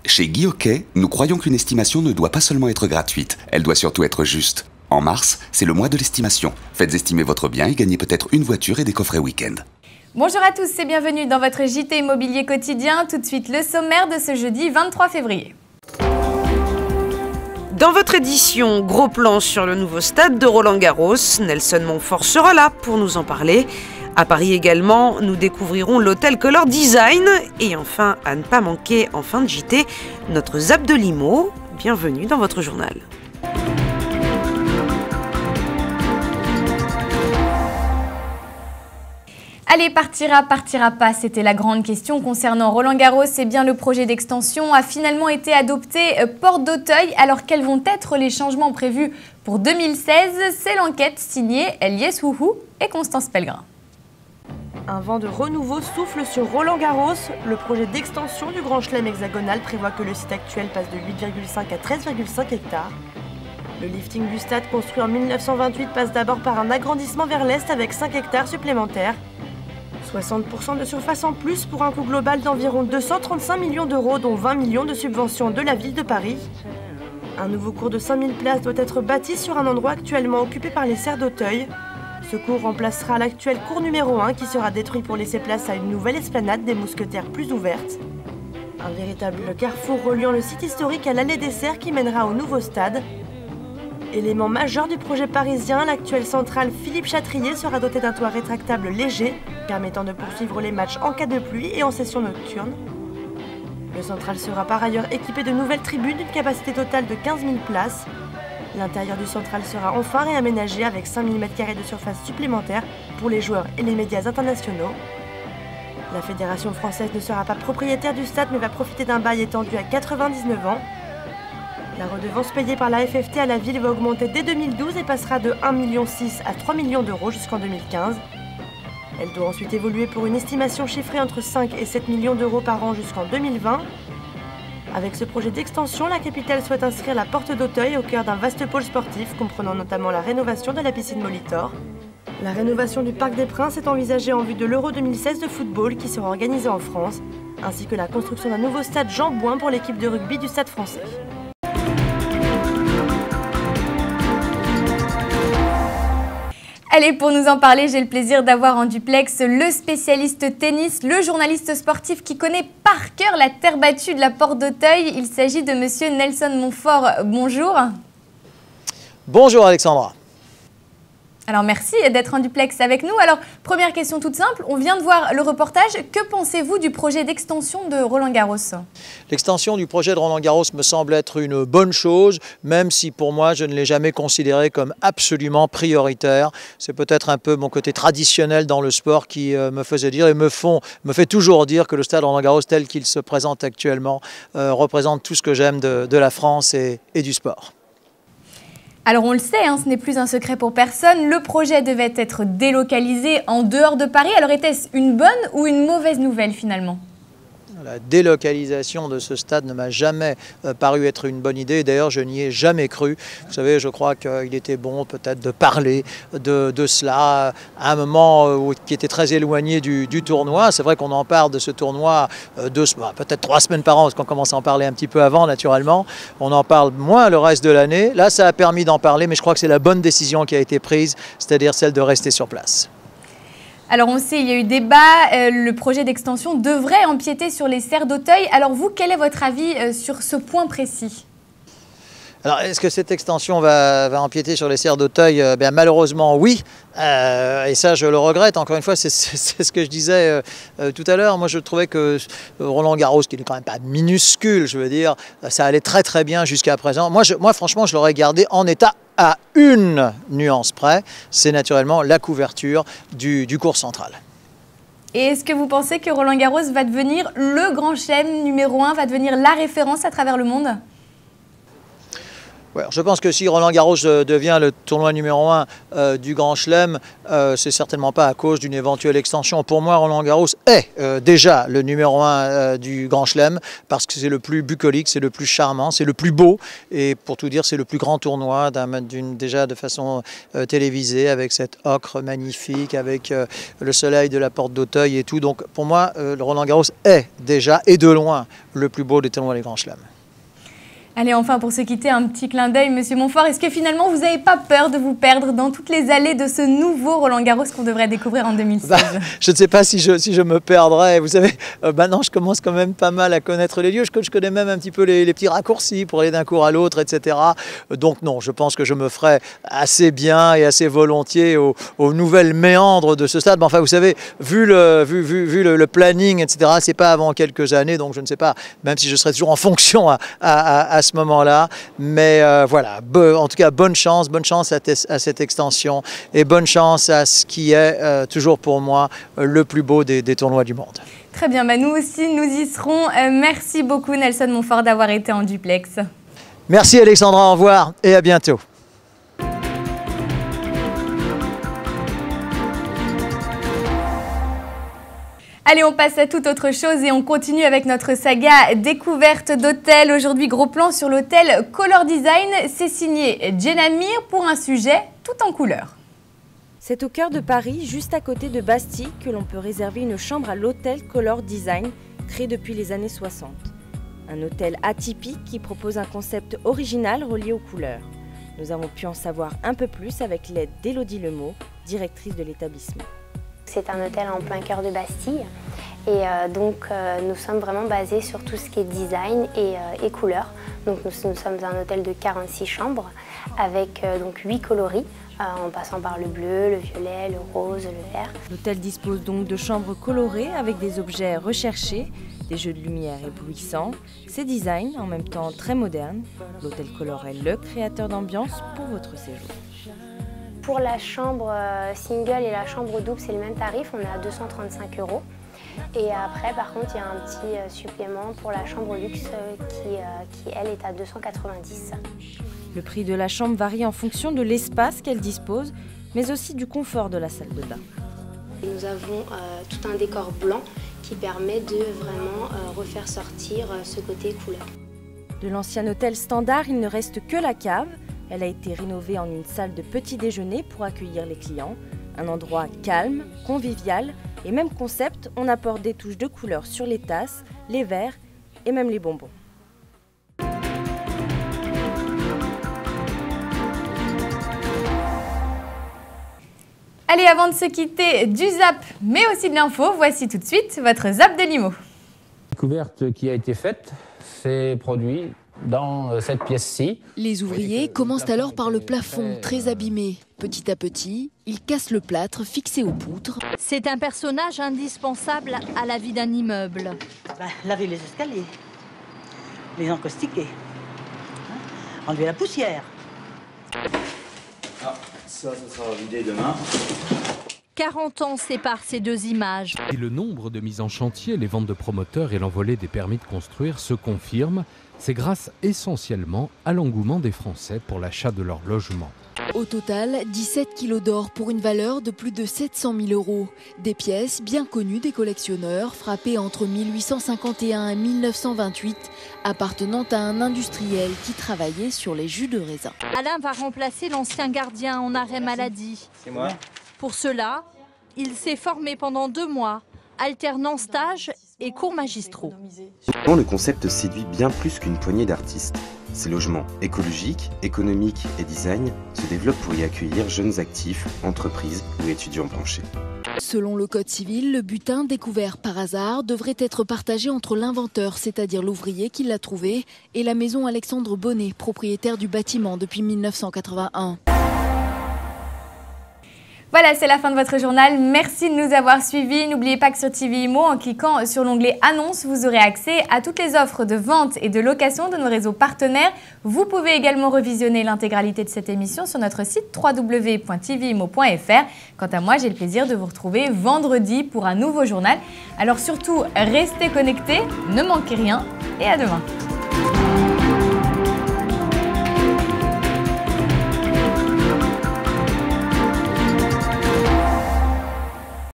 Chez Guy Hockey, nous croyons qu'une estimation ne doit pas seulement être gratuite, elle doit surtout être juste. En mars, c'est le mois de l'estimation. Faites estimer votre bien et gagnez peut-être une voiture et des coffrets week-end. Bonjour à tous et bienvenue dans votre JT Immobilier quotidien. Tout de suite le sommaire de ce jeudi 23 février. Dans votre édition, gros plan sur le nouveau stade de Roland-Garros. Nelson Montfort sera là pour nous en parler. À Paris également, nous découvrirons l'hôtel Color Design. Et enfin, à ne pas manquer en fin de JT, notre Zap de Limo. Bienvenue dans votre journal. Allez, partira pas, c'était la grande question concernant Roland-Garros. Eh bien, le projet d'extension a finalement été adopté porte d'Auteuil. Alors, quels vont être les changements prévus pour 2016? C'est l'enquête signée Eliès Houhou et Constance Pellegrin. Un vent de renouveau souffle sur Roland-Garros. Le projet d'extension du Grand Chelem hexagonal prévoit que le site actuel passe de 8,5 à 13,5 hectares. Le lifting du stade construit en 1928 passe d'abord par un agrandissement vers l'est avec 5 hectares supplémentaires. 60% de surface en plus pour un coût global d'environ 235 millions d'euros, dont 20 millions de subventions de la ville de Paris. Un nouveau cours de 5000 places doit être bâti sur un endroit actuellement occupé par les serres d'Auteuil. Ce cours remplacera l'actuel cours numéro 1 qui sera détruit pour laisser place à une nouvelle esplanade des Mousquetaires plus ouverte. Un véritable carrefour reliant le site historique à l'allée des Serres qui mènera au nouveau stade. Élément majeur du projet parisien, l'actuelle centrale Philippe Chatrier sera dotée d'un toit rétractable léger, permettant de poursuivre les matchs en cas de pluie et en session nocturne. Le central sera par ailleurs équipé de nouvelles tribunes d'une capacité totale de 15 000 places. L'intérieur du central sera enfin réaménagé avec 5 000 m² de surface supplémentaire pour les joueurs et les médias internationaux. La Fédération française ne sera pas propriétaire du stade mais va profiter d'un bail étendu à 99 ans. La redevance payée par la FFT à la ville va augmenter dès 2012 et passera de 1,6 million à 3 millions d'euros jusqu'en 2015. Elle doit ensuite évoluer pour une estimation chiffrée entre 5 et 7 millions d'euros par an jusqu'en 2020. Avec ce projet d'extension, la capitale souhaite inscrire la porte d'Auteuil au cœur d'un vaste pôle sportif comprenant notamment la rénovation de la piscine Molitor. La rénovation du Parc des Princes est envisagée en vue de l'Euro 2016 de football qui sera organisé en France, ainsi que la construction d'un nouveau stade Jean Bouin pour l'équipe de rugby du Stade français. Allez, pour nous en parler, j'ai le plaisir d'avoir en duplex le spécialiste tennis, le journaliste sportif qui connaît par cœur la terre battue de la porte d'Auteuil. Il s'agit de monsieur Nelson Montfort. Bonjour. Bonjour Alexandra. Alors merci d'être en duplex avec nous. Alors première question toute simple, on vient de voir le reportage. Que pensez-vous du projet d'extension de Roland-Garros? L'extension du projet de Roland-Garros me semble être une bonne chose, même si pour moi je ne l'ai jamais considéré comme absolument prioritaire. C'est peut-être un peu mon côté traditionnel dans le sport qui me faisait dire et me fait toujours dire que le stade Roland-Garros tel qu'il se présente actuellement représente tout ce que j'aime de la France et du sport. Alors on le sait, ce n'est plus un secret pour personne, le projet devait être délocalisé en dehors de Paris. Alors était-ce une bonne ou une mauvaise nouvelle finalement ? La délocalisation de ce stade ne m'a jamais paru être une bonne idée. D'ailleurs, je n'y ai jamais cru. Vous savez, je crois qu'il était bon peut-être de parler de cela à un moment qui était très éloigné du tournoi. C'est vrai qu'on en parle de ce tournoi peut-être 3 semaines par an, parce qu'on commence à en parler un petit peu avant, naturellement. On en parle moins le reste de l'année. Là, ça a permis d'en parler, mais je crois que c'est la bonne décision qui a été prise, c'est-à-dire celle de rester sur place. Alors on sait, il y a eu débat, le projet d'extension devrait empiéter sur les serres d'Auteuil. Alors vous, quel est votre avis sur ce point précis ? Alors, est-ce que cette extension va empiéter sur les serres d'Auteuil? Malheureusement, oui. Et ça, je le regrette. Encore une fois, c'est ce que je disais tout à l'heure. Moi, je trouvais que Roland-Garros, qui n'est quand même pas minuscule, je veux dire, ça allait très très bien jusqu'à présent. Moi, franchement, je l'aurais gardé en état à une nuance près. C'est naturellement la couverture du court central. Et est-ce que vous pensez que Roland-Garros va devenir le grand chelem numéro 1, va devenir la référence à travers le monde ? Ouais, je pense que si Roland Garros devient le tournoi numéro 1 du Grand Chelem, c'est certainement pas à cause d'une éventuelle extension. Pour moi, Roland Garros est déjà le numéro 1 du Grand Chelem parce que c'est le plus bucolique, c'est le plus charmant, c'est le plus beau et pour tout dire, c'est le plus grand tournoi déjà de façon télévisée avec cette ocre magnifique, avec le soleil de la porte d'Auteuil et tout. Donc pour moi, le Roland Garros est déjà et de loin le plus beau des tournois des Grands Chelems. Allez, enfin, pour se quitter, un petit clin d'œil, Monsieur Montfort. Est-ce que finalement, vous n'avez pas peur de vous perdre dans toutes les allées de ce nouveau Roland-Garros qu'on devrait découvrir en 2016 ? Je ne sais pas si je me perdrais. Vous savez, maintenant, je commence quand même pas mal à connaître les lieux. Je connais même un petit peu les petits raccourcis pour aller d'un cours à l'autre, etc. Donc non, je pense que je me ferai assez bien et assez volontiers aux nouvelles méandres de ce stade. Mais enfin, vous savez, vu le planning, etc., c'est pas avant quelques années. Donc je ne sais pas, même si je serai toujours en fonction à ce moment-là, mais voilà, en tout cas bonne chance à cette extension et bonne chance à ce qui est toujours pour moi le plus beau des tournois du monde. Très bien, nous aussi nous y serons. Merci beaucoup Nelson Montfort d'avoir été en duplex. Merci Alexandra, au revoir et à bientôt. Allez, on passe à toute autre chose et on continue avec notre saga découverte d'hôtel. Aujourd'hui, gros plan sur l'hôtel Color Design. C'est signé Jenna Mir pour un sujet tout en couleur. C'est au cœur de Paris, juste à côté de Bastille, que l'on peut réserver une chambre à l'hôtel Color Design, créé depuis les années 60. Un hôtel atypique qui propose un concept original relié aux couleurs. Nous avons pu en savoir un peu plus avec l'aide d'Élodie Lemot, directrice de l'établissement. C'est un hôtel en plein cœur de Bastille et donc nous sommes vraiment basés sur tout ce qui est design et couleurs. Donc nous sommes un hôtel de 46 chambres avec donc 8 coloris en passant par le bleu, le violet, le rose, le vert. L'hôtel dispose donc de chambres colorées avec des objets recherchés, des jeux de lumière éblouissants, ses designs en même temps très modernes. L'hôtel Color est le créateur d'ambiance pour votre séjour. Pour la chambre single et la chambre double, c'est le même tarif, on est à 235 €. Et après, par contre, il y a un petit supplément pour la chambre luxe qui elle, est à 290 €. Le prix de la chambre varie en fonction de l'espace qu'elle dispose, mais aussi du confort de la salle de bain. Nous avons tout un décor blanc qui permet de vraiment refaire sortir ce côté couleur. De l'ancien hôtel standard, il ne reste que la cave. Elle a été rénovée en une salle de petit déjeuner pour accueillir les clients. Un endroit calme, convivial et même concept, on apporte des touches de couleur sur les tasses, les verres et même les bonbons. Allez, avant de se quitter du zap, mais aussi de l'info, voici tout de suite votre zap de Limo. La découverte qui a été faite s'est produite dans cette pièce-ci. Les ouvriers commencent alors par le plafond, très abîmé. Petit à petit, ils cassent le plâtre fixé aux poutres. C'est un personnage indispensable à la vie d'un immeuble. Laver les escaliers, les encaustiquer, enlever la poussière. Ah, ça sera vidé demain. 40 ans séparent ces deux images. Et le nombre de mises en chantier, les ventes de promoteurs et l'envolée des permis de construire se confirment. C'est grâce essentiellement à l'engouement des Français pour l'achat de leur logement. Au total, 17 kilos d'or pour une valeur de plus de 700 000 €. Des pièces bien connues des collectionneurs, frappées entre 1851 et 1928, appartenant à un industriel qui travaillait sur les jus de raisin. Alain va remplacer l'ancien gardien en arrêt maladie. C'est moi. Pour cela, il s'est formé pendant 2 mois, alternant stages et cours magistraux. Le concept séduit bien plus qu'une poignée d'artistes. Ces logements écologiques, économiques et design se développent pour y accueillir jeunes actifs, entreprises ou étudiants branchés. Selon le Code civil, le butin découvert par hasard devrait être partagé entre l'inventeur, c'est-à-dire l'ouvrier qui l'a trouvé, et la maison Alexandre Bonnet, propriétaire du bâtiment depuis 1981. Voilà, c'est la fin de votre journal. Merci de nous avoir suivis. N'oubliez pas que sur TV Imo, en cliquant sur l'onglet Annonces, vous aurez accès à toutes les offres de vente et de location de nos réseaux partenaires. Vous pouvez également revisionner l'intégralité de cette émission sur notre site www.tvimo.fr. Quant à moi, j'ai le plaisir de vous retrouver vendredi pour un nouveau journal. Alors surtout, restez connectés, ne manquez rien et à demain.